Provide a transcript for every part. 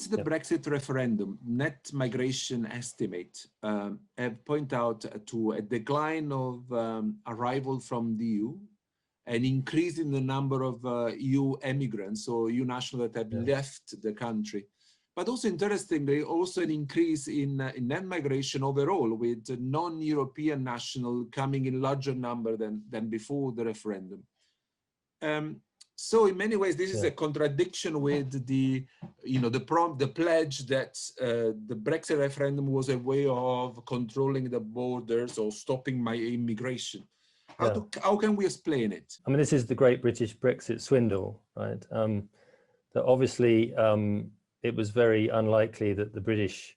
Since the Brexit referendum, net migration estimate have pointed out to a decline of arrival from the EU, an increase in the number of EU emigrants or EU nationals that have left the country. But also interestingly, also an increase in net migration overall, with non-European nationals coming in larger number than before the referendum. So in many ways, this is a contradiction with the, the pledge that the Brexit referendum was a way of controlling the borders or stopping my immigration. How can we explain it? I mean, this is the great British Brexit swindle, right? That obviously it was very unlikely that the British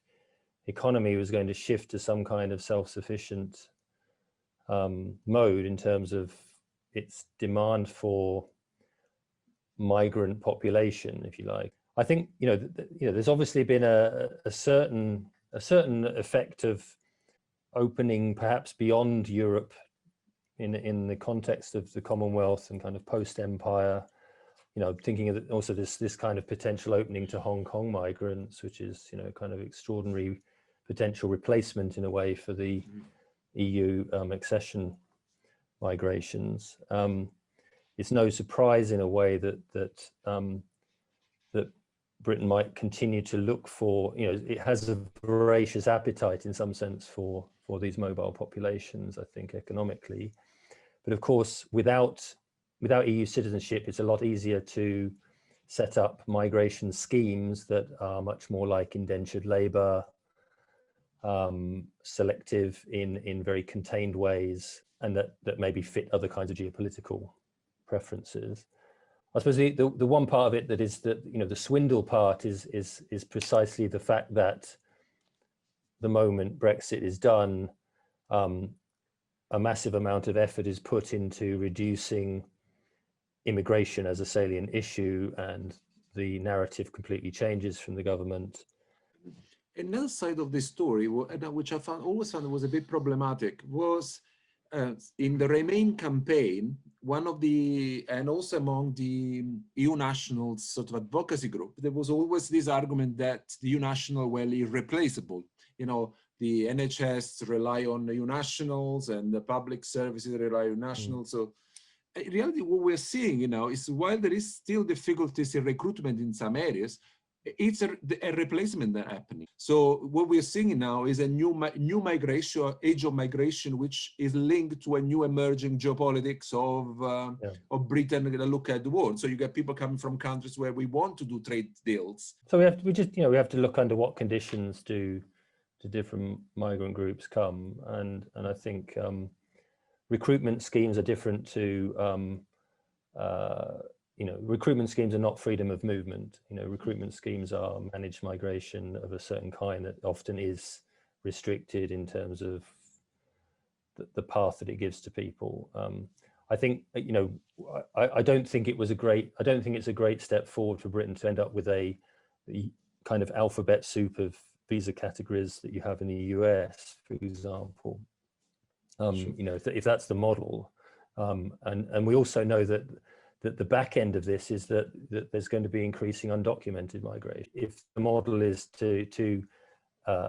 economy was going to shift to some kind of self-sufficient mode in terms of its demand for migrant population, if you like. I think there's obviously been a certain effect of opening perhaps beyond Europe in the context of the Commonwealth and kind of post-empire. Thinking of also this kind of potential opening to Hong Kong migrants, which is kind of extraordinary potential replacement in a way for the EU accession migrations. It's no surprise in a way that Britain might continue to look for, it has a voracious appetite in some sense for these mobile populations, I think, economically. But of course, without EU citizenship, it's a lot easier to set up migration schemes that are much more like indentured labor, selective in very contained ways, and that maybe fit other kinds of geopolitical preferences. I suppose the one part of it that is the swindle part is precisely the fact that the moment Brexit is done, a massive amount of effort is put into reducing immigration as a salient issue, and the narrative completely changes from the government. Another side of the story, which I always found was a bit problematic, was in the Remain campaign, and also among the EU nationals sort of advocacy group, there was always this argument that the EU national were irreplaceable. The NHS rely on EU nationals and the public services rely on nationals. So in reality, what we're seeing, is while there is still difficulties in recruitment in some areas, it's a replacement that happening. So what we're seeing now is a new migration, age of migration, which is linked to a new emerging geopolitics of Britain that look at the world. So you get people coming from countries where we want to do trade deals. So we have to look under what conditions do different migrant groups come, and I think recruitment schemes are different to recruitment schemes are not freedom of movement. Recruitment schemes are managed migration of a certain kind that often is restricted in terms of the path that it gives to people. I think I don't think it's a great step forward for Britain to end up with the kind of alphabet soup of visa categories that you have in the US, for example. If that's the model, and we also know that the back end of this is that there's going to be increasing undocumented migration. If the model is to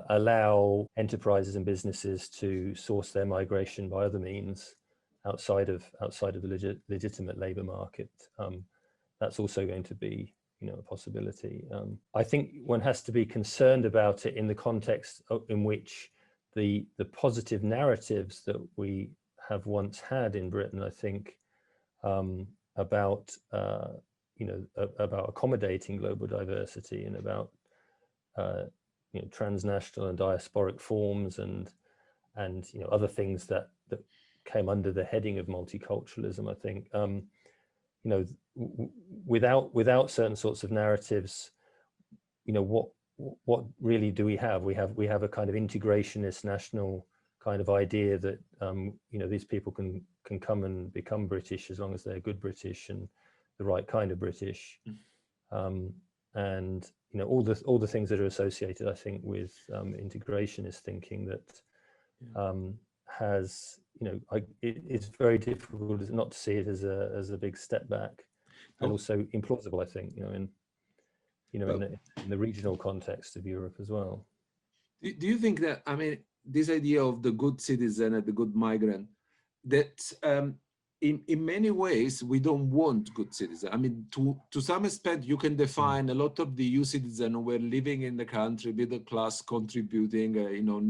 allow enterprises and businesses to source their migration by other means outside of the legitimate labour market, that's also going to be a possibility. I think one has to be concerned about it in the context in which the positive narratives that we have once had in Britain, I think, about accommodating global diversity and about transnational and diasporic forms and other things that came under the heading of multiculturalism. I think without certain sorts of narratives, what really do we have? We have a kind of integrationist national kind of idea that these people can come and become British as long as they're good British and the right kind of British, and all the things that are associated, I think, with integrationist thinking that has it's very difficult not to see it as a big step back, and also implausible, I think, you know, in the regional context of Europe as well. Do you think that, I mean, this idea of the good citizen and the good migrant, that in many ways we don't want good citizens? I mean, to some extent, you can define a lot of the EU citizens who were living in the country, middle class, contributing, you know,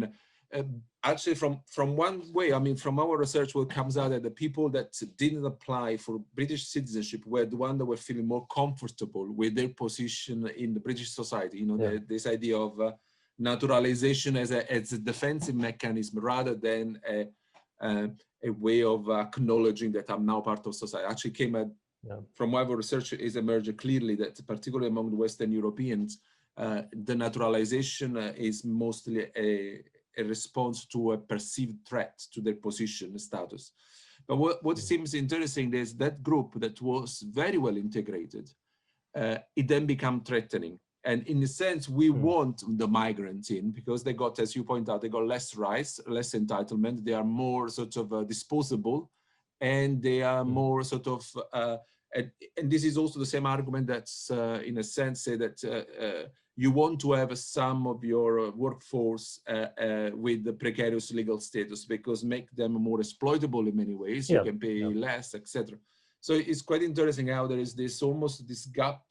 actually from one way, I mean, from our research, what comes out that the people that didn't apply for British citizenship were the ones that were feeling more comfortable with their position in the British society. You know, this idea of naturalization as a defensive mechanism rather than a way of acknowledging that I'm now part of society. Actually came at, from our research is emerged clearly that particularly among the Western Europeans, the naturalization is mostly a response to a perceived threat to their position status. But what seems interesting is that group that was very well integrated, it then became threatening. And in a sense, we want the migrants in because they got, as you point out, they got less rights, less entitlement. They are more sort of disposable, and they are more sort of, and this is also the same argument that's in a sense say that you want to have some of your workforce with the precarious legal status because make them more exploitable in many ways. You can pay less, etc. So it's quite interesting how there is this almost this gap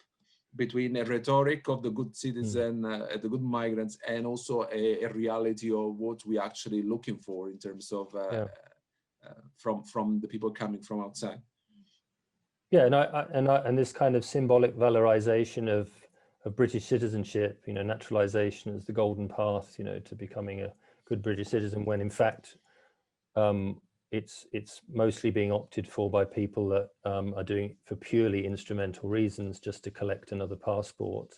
between a rhetoric of the good citizen, the good migrants, and also a reality of what we're actually looking for in terms of from the people coming from outside. Yeah, and this kind of symbolic valorization of British citizenship, you know, naturalization as the golden path, you know, to becoming a good British citizen, when in fact it's mostly being opted for by people that are doing it for purely instrumental reasons, just to collect another passport,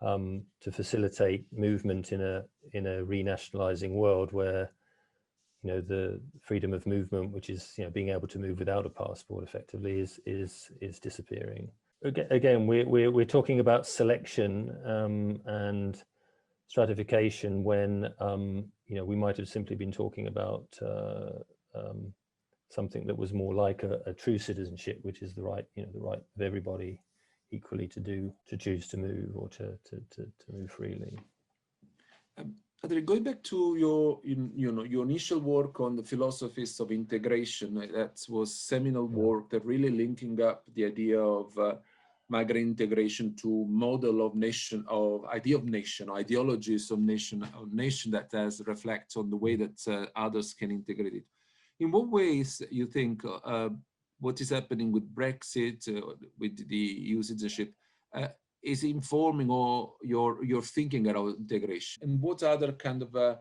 to facilitate movement in a renationalizing world where, you know, the freedom of movement, which is, you know, being able to move without a passport effectively, is disappearing. Again, we're talking about selection and stratification when you know, we might have simply been talking about something that was more like a true citizenship, which is the right, you know, the right of everybody equally to choose to move or to move freely. Adrian, going back to your initial work on the philosophies of integration, that was seminal work that really linking up the idea of migrant integration to model of nation, of idea of nation, ideologies of nation that has reflects on the way that others can integrate it. In what ways you think what is happening with Brexit, with the EU citizenship, is informing or your thinking around integration? And what other kind of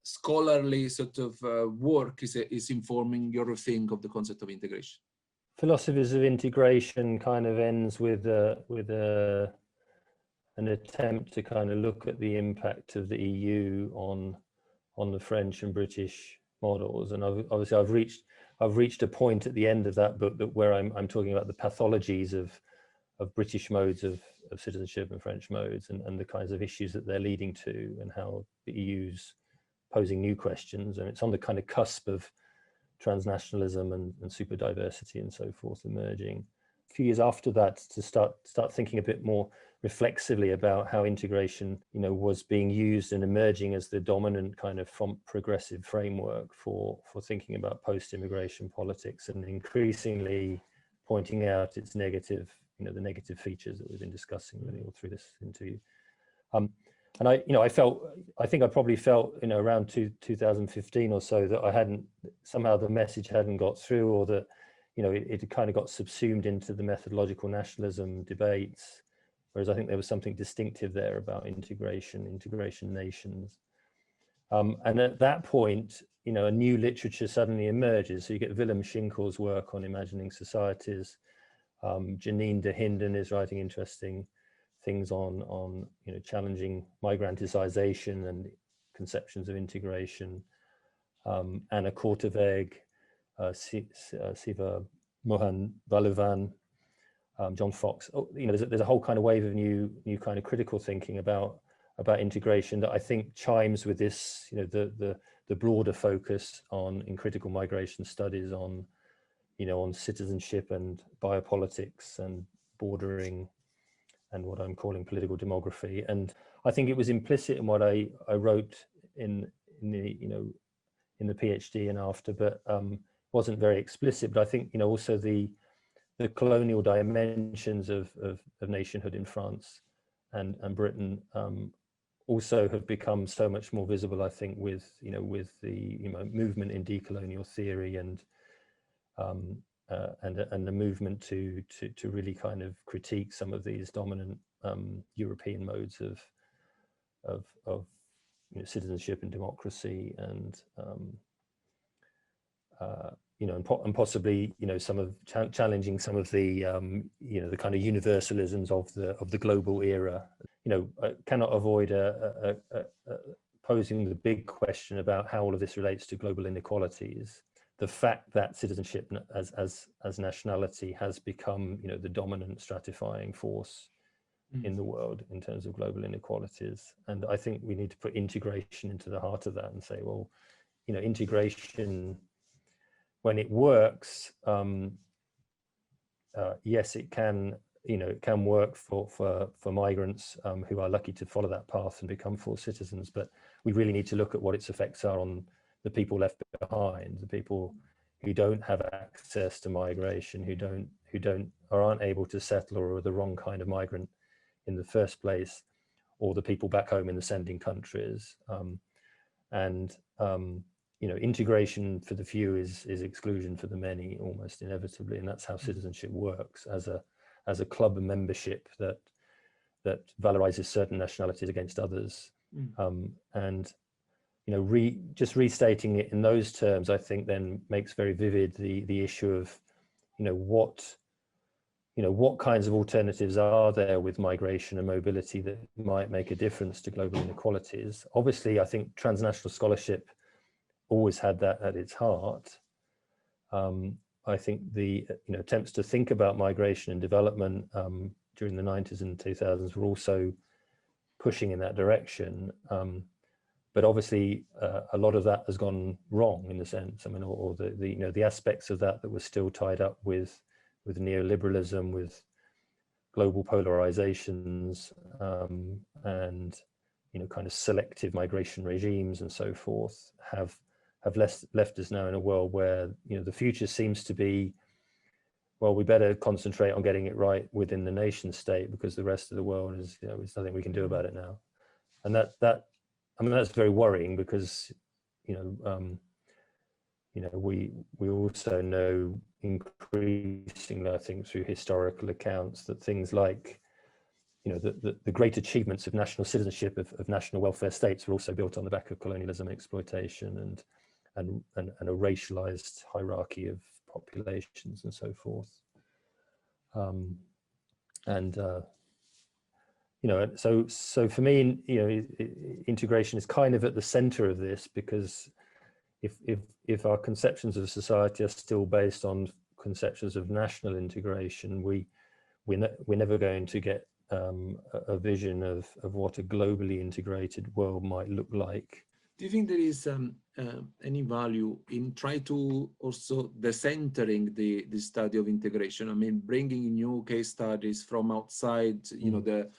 scholarly sort of work is informing your think of the concept of integration? Philosophies of integration kind of ends with an attempt to kind of look at the impact of the EU on the French and British models, and obviously I've reached a point at the end of that book where I'm talking about the pathologies of British modes of citizenship and French modes, and the kinds of issues that they're leading to, and how the EU's posing new questions, and it's on the kind of cusp of transnationalism and superdiversity and so forth emerging. A few years after that, to start thinking a bit more reflexively about how integration, you know, was being used and emerging as the dominant kind of progressive framework for thinking about post-immigration politics, and increasingly pointing out its negative, you know, the negative features that we've been discussing really all through this interview. And I think I probably felt, you know, around 2015 or so that somehow the message hadn't got through, or that, you know, it kind of got subsumed into the methodological nationalism debates, whereas I think there was something distinctive there about integration nations. And at that point, you know, a new literature suddenly emerges. So you get Willem Schinkel's work on imagining societies. Janine de Hinden is writing interesting things on you know, challenging migranticization and conceptions of integration. Anna Korteweg, Siva Mohan Valuvan, John Fox. You know, there's a whole kind of wave of new kind of critical thinking about integration that I think chimes with this, you know, the broader focus in critical migration studies on, you know, on citizenship and biopolitics and bordering what I'm calling political demography. And I think it was implicit in what I wrote in the, in the PhD and after, but wasn't very explicit. But I think, also the colonial dimensions of nationhood in France and Britain also have become so much more visible, I think, with the movement in decolonial theory and the movement to really kind of critique some of these dominant European modes of citizenship and democracy, and and possibly some of challenging some of the the kind of universalisms of the global era. Cannot avoid posing the big question about how all of this relates to global inequalities. The fact that citizenship as nationality has become the dominant stratifying force in the world in terms of global inequalities, and I think we need to put integration into the heart of that and say, well, integration, when it works, yes, it can it can work for migrants who are lucky to follow that path and become full citizens, but we really need to look at what its effects are on the people left behind, the people who don't have access to migration, who aren't able to settle, or are the wrong kind of migrant in the first place, or the people back home in the sending countries. Integration for the few is exclusion for the many, almost inevitably, and that's how citizenship works, as a club membership that valorizes certain nationalities against others. Just restating it in those terms, I think then makes very vivid the issue of what kinds of alternatives are there with migration and mobility that might make a difference to global inequalities. Obviously, I think transnational scholarship always had that at its heart. I think the attempts to think about migration and development during the 90s and 2000s were also pushing in that direction. But obviously, a lot of that has gone wrong, in a sense. I mean, or the aspects of that were still tied up with neoliberalism, with global polarizations, and kind of selective migration regimes and so forth have left us now in a world where the future seems to be, well, we better concentrate on getting it right within the nation state, because the rest of the world is there's nothing we can do about it now. And that's very worrying, because we also know increasingly, I think, through historical accounts, that things like the great achievements of national citizenship, of national welfare states, were also built on the back of colonialism, exploitation, and a racialized hierarchy of populations and so forth. So for me, integration is kind of at the center of this, because if our conceptions of society are still based on conceptions of national integration, we're never going to get a vision of what a globally integrated world might look like. Do you think there is any value in try to also decentering the study of integration? I mean, bringing in new case studies from outside, the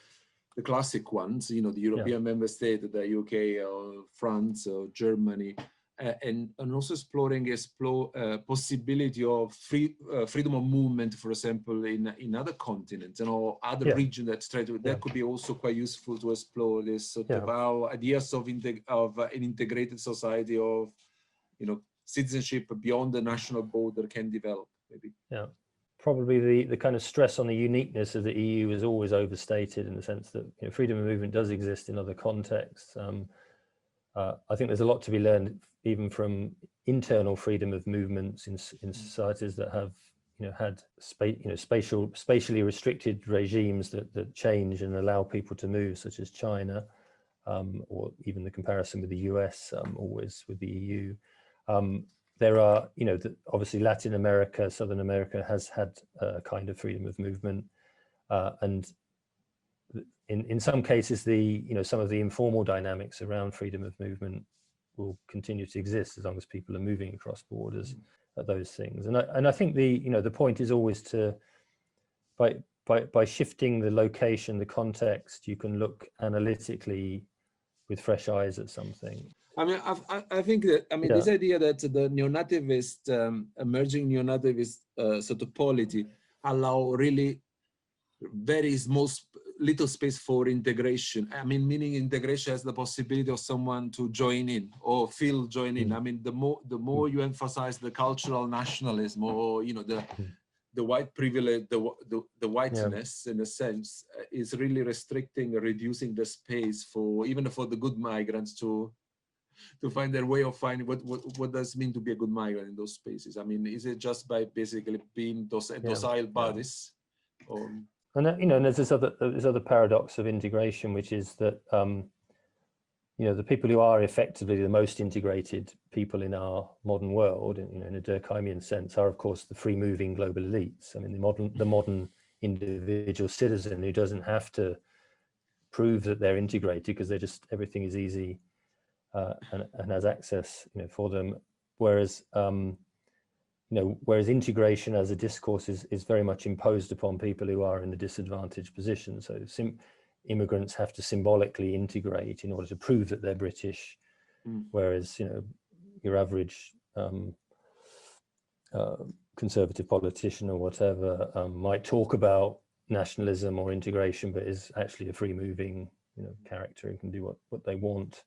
classic ones, the European member state, the UK or France or Germany, and also exploring possibility of freedom of movement, for example, in other continents or other regions that could be also quite useful to explore this sort of how ideas of an integrated society of citizenship beyond the national border can develop, maybe. Yeah. Probably the kind of stress on the uniqueness of the EU is always overstated, in the sense that freedom of movement does exist in other contexts. I think there's a lot to be learned even from internal freedom of movements in societies that have had spatially restricted regimes that change and allow people to move, such as China, or even the comparison with the US, always with the EU. There are, obviously Latin America, Southern America has had a kind of freedom of movement, and in some cases, some of the informal dynamics around freedom of movement will continue to exist as long as people are moving across borders at those things. And I think the point is always to, by shifting the location, the context, you can look analytically with fresh eyes at something. I mean, I think that, I mean, Yeah. this idea that the neo-nativist, emerging neo-nativist sort of polity allow really very small, little space for integration. I mean, meaning integration has the possibility of someone to join in or feel join in. I mean, the more you emphasize the cultural nationalism, or, you know, the white privilege, the whiteness, in a sense, is really restricting or reducing the space for, even for the good migrants to find their way of finding what does it mean to be a good migrant in those spaces. I mean, is it just by basically being docile bodies? Or... And you know, and there's this other paradox of integration, which is that you know, the people who are effectively the most integrated people in our modern world, you know, in a Durkheimian sense, are of course the free-moving global elites. I mean, the modern individual citizen who doesn't have to prove that they're integrated because they're just, everything is easy and has access, you know, for them. Whereas you know, whereas integration as a discourse is very much imposed upon people who are in a disadvantaged position. So immigrants have to symbolically integrate in order to prove that they're British, whereas, you know, your average conservative politician or whatever might talk about nationalism or integration, but is actually a free-moving, you know, character and can do what they want.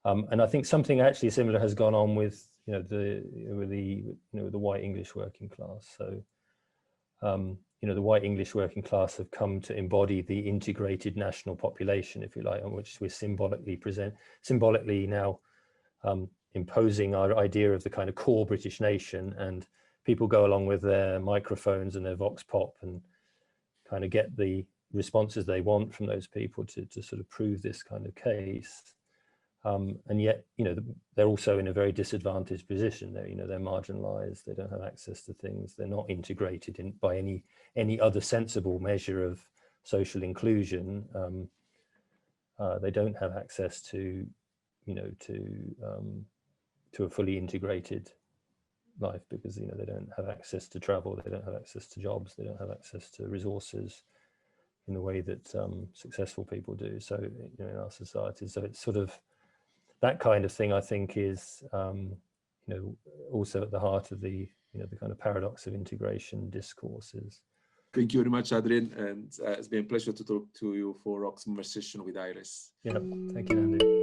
And I think something actually similar has gone on with, you know, the white English working class. So, you know, the white English working class have come to embody the integrated national population, if you like, on which we're symbolically now imposing our idea of the kind of core British nation, and people go along with their microphones and their vox pop and kind of get the responses they want from those people to sort of prove this kind of case. And yet, you know, they're also in a very disadvantaged position. They're, you know, they're marginalized. They don't have access to things. They're not integrated in by any other sensible measure of social inclusion. They don't have access to, you know, to a fully integrated life because, you know, they don't have access to travel. They don't have access to jobs. They don't have access to resources in the way that successful people do. So, you know, in our society, so it's sort of that kind of thing, I think, is, you know, also at the heart of the, you know, the kind of paradox of integration discourses. Thank you very much, Adrian, and it's been a pleasure to talk to you for Rock's conversation with Iris. Yeah, thank you, Andy.